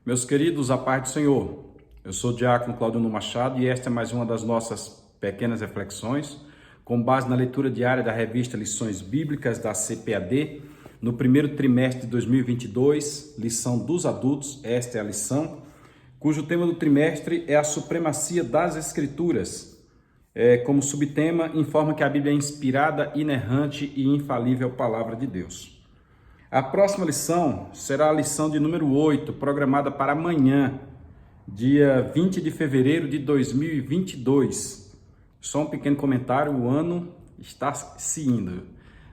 Meus queridos, a paz do Senhor. Eu sou o diácono Claudino Machado e esta é mais uma das nossas pequenas reflexões, com base na leitura diária da revista Lições Bíblicas da CPAD, no primeiro trimestre de 2022, lição dos adultos, esta é a lição, cujo tema do trimestre é a supremacia das Escrituras. Como subtema, informa que a Bíblia é inspirada, inerrante e infalível palavra de Deus. A próxima lição será a lição de número 8, programada para amanhã, dia 20 de fevereiro de 2022. Só um pequeno comentário, o ano está se indo.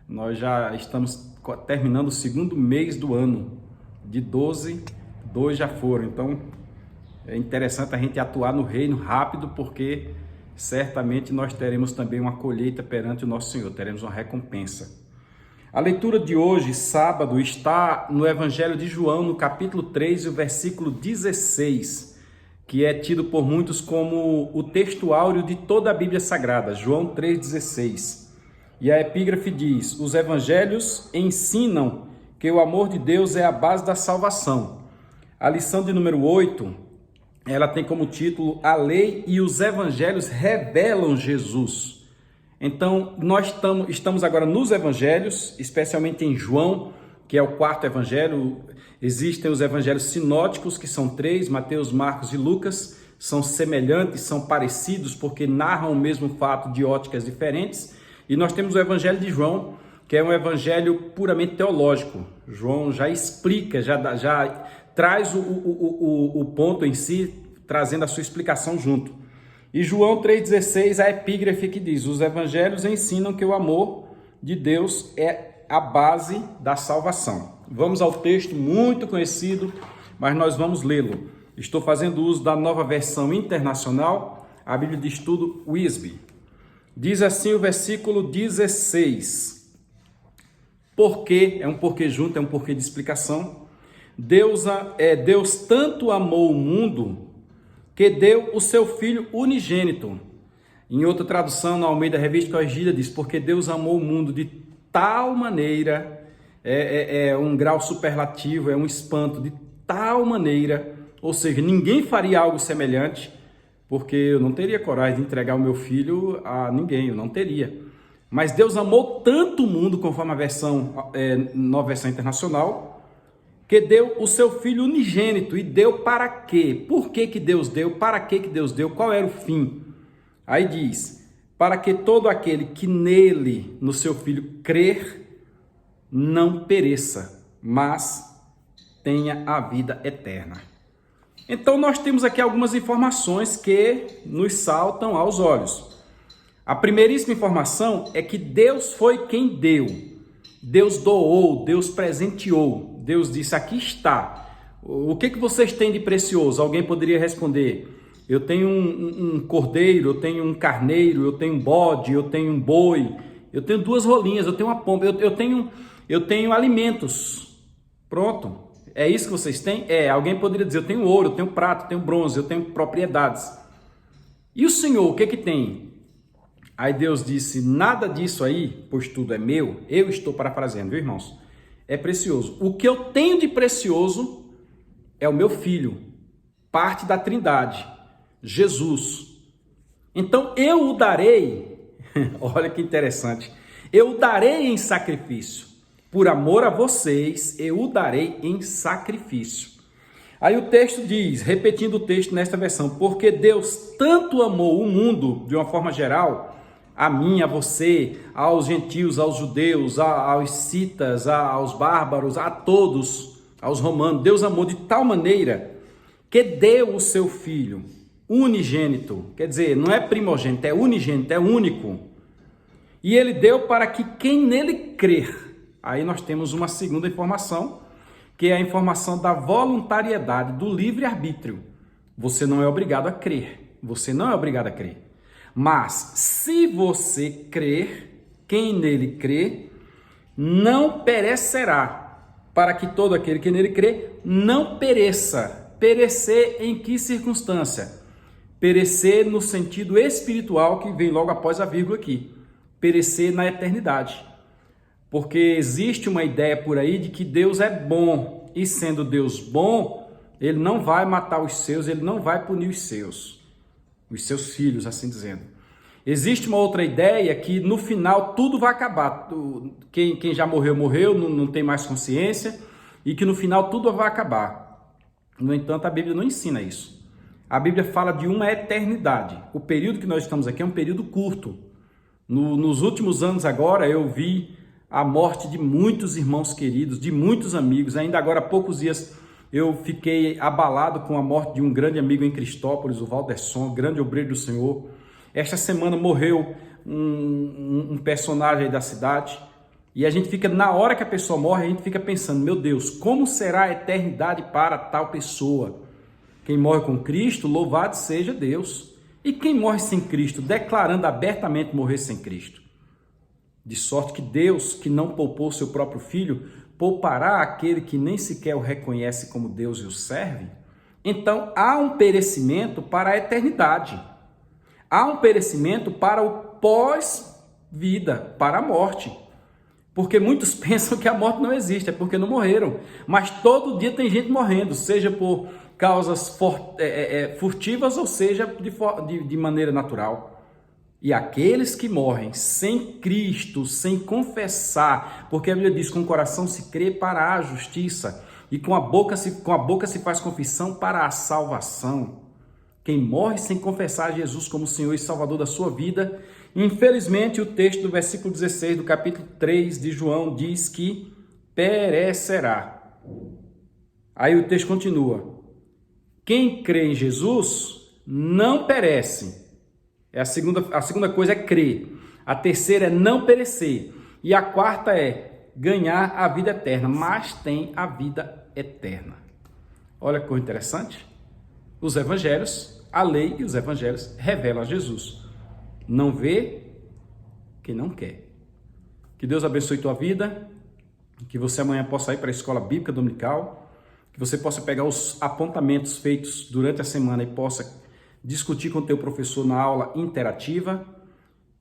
Nós já estamos terminando o segundo mês do ano. De 12, 2 já foram. Então, é interessante a gente atuar no reino rápido, porque certamente nós teremos também uma colheita perante o nosso Senhor, teremos uma recompensa. A leitura de hoje, sábado, está no Evangelho de João, no capítulo 3, e o versículo 16, que é tido por muitos como o texto áureo de toda a Bíblia Sagrada, João 3,16. E a epígrafe diz: os evangelhos ensinam que o amor de Deus é a base da salvação. A lição de número 8, ela tem como título: a lei e os evangelhos revelam Jesus. Então, nós estamos agora nos evangelhos, especialmente em João, que é o quarto evangelho. Existem os evangelhos sinóticos, que são 3, Mateus, Marcos e Lucas. São semelhantes, são parecidos, porque narram o mesmo fato de óticas diferentes. E nós temos o evangelho de João, que é um evangelho puramente teológico. João já explica, já traz o ponto em si, trazendo a sua explicação junto. E João 3,16, a epígrafe que diz: os evangelhos ensinam que o amor de Deus é a base da salvação. Vamos ao texto muito conhecido, mas nós vamos lê-lo. Estou fazendo uso da nova versão internacional, a Bíblia de Estudo WISB. Diz assim o versículo 16. Porquê, é um porquê junto, é um porquê de explicação. Deus tanto amou o mundo que deu o seu Filho unigênito. Em outra tradução, na Almeida Revista Corrigida, diz: porque Deus amou o mundo de tal maneira, é um grau superlativo, é um espanto, de tal maneira, ou seja, ninguém faria algo semelhante, porque eu não teria coragem de entregar o meu filho a ninguém, eu não teria. Mas Deus amou tanto o mundo, conforme a nova versão internacional, que deu o seu Filho unigênito. E deu para quê? Por que Deus deu? Para que Deus deu? Qual era o fim? Aí diz: para que todo aquele que nele, no seu Filho, crer, não pereça, mas tenha a vida eterna. Então nós temos aqui algumas informações que nos saltam aos olhos. A primeiríssima informação é que Deus foi quem deu. Deus doou, Deus presenteou. Deus disse: aqui está. O que vocês têm de precioso? Alguém poderia responder: eu tenho um cordeiro, eu tenho um carneiro, eu tenho um bode, eu tenho um boi, eu tenho 2 rolinhas, eu tenho uma pomba, eu tenho alimentos. Pronto. É isso que vocês têm? Alguém poderia dizer: eu tenho ouro, eu tenho prata, eu tenho bronze, eu tenho propriedades. E o Senhor, o que tem? Aí Deus disse: nada disso aí, pois tudo é meu. Eu estou parafraseando, viu, irmãos? É precioso. O que eu tenho de precioso é o meu Filho, parte da Trindade, Jesus. Então eu o darei, olha que interessante, eu o darei em sacrifício. Por amor a vocês, eu o darei em sacrifício. Aí o texto diz, repetindo o texto nesta versão: porque Deus tanto amou o mundo, de uma forma geral, a mim, a você, aos gentios, aos judeus, aos citas, aos bárbaros, a todos, aos romanos. Deus amou de tal maneira que deu o seu Filho unigênito. Quer dizer, não é primogênito, é unigênito, é único. E ele deu para que quem nele crer. Aí nós temos uma segunda informação, que é a informação da voluntariedade, do livre-arbítrio. Você não é obrigado a crer. Você não é obrigado a crer. Mas, se você crer, quem nele crê, não perecerá, para que todo aquele que nele crê não pereça. Perecer em que circunstância? Perecer no sentido espiritual, que vem logo após a vírgula aqui. Perecer na eternidade. Porque existe uma ideia por aí de que Deus é bom, e sendo Deus bom, Ele não vai matar os seus, ele não vai punir os seus filhos, assim dizendo. Existe uma outra ideia que no final tudo vai acabar. Quem já morreu, morreu, não tem mais consciência, e que no final tudo vai acabar. No entanto, a Bíblia não ensina isso. A Bíblia fala de uma eternidade. O período que nós estamos aqui é um período curto. Nos últimos anos agora eu vi a morte de muitos irmãos queridos, de muitos amigos. Ainda agora há poucos dias eu fiquei abalado com a morte de um grande amigo em Cristópolis, o Valderson, grande obreiro do Senhor. Esta semana morreu um personagem aí da cidade. E a gente fica, na hora que a pessoa morre, a gente fica pensando, meu Deus, como será a eternidade para tal pessoa? Quem morre com Cristo, louvado seja Deus. E quem morre sem Cristo, declarando abertamente morrer sem Cristo? De sorte que Deus, que não poupou seu próprio Filho, poupará aquele que nem sequer o reconhece como Deus e o serve? Então, há um perecimento para a eternidade. Há um perecimento para o pós-vida, para a morte. Porque muitos pensam que a morte não existe, é porque não morreram. Mas todo dia tem gente morrendo, seja por causas furtivas ou seja de maneira natural. E aqueles que morrem sem Cristo, sem confessar, porque a Bíblia diz que com o coração se crê para a justiça e com a boca se faz confissão para a salvação. Quem morre sem confessar Jesus como Senhor e Salvador da sua vida, infelizmente o texto do versículo 16 do capítulo 3 de João diz que perecerá. Aí o texto continua. Quem crê em Jesus não perece. A segunda coisa é crer. A terceira é não perecer. E a quarta é ganhar a vida eterna. Mas tem a vida eterna. Olha que coisa interessante. Os evangelhos, a lei e os evangelhos revelam a Jesus. Não vê quem não quer. Que Deus abençoe tua vida. Que você amanhã possa ir para a escola bíblica dominical. Que você possa pegar os apontamentos feitos durante a semana e possa discutir com o teu professor na aula interativa.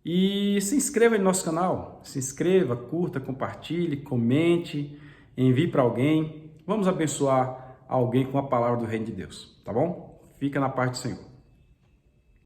E se inscreva em nosso canal. Se inscreva, curta, compartilhe, comente, envie para alguém. Vamos abençoar alguém com a palavra do Reino de Deus, tá bom? Fica na paz do Senhor.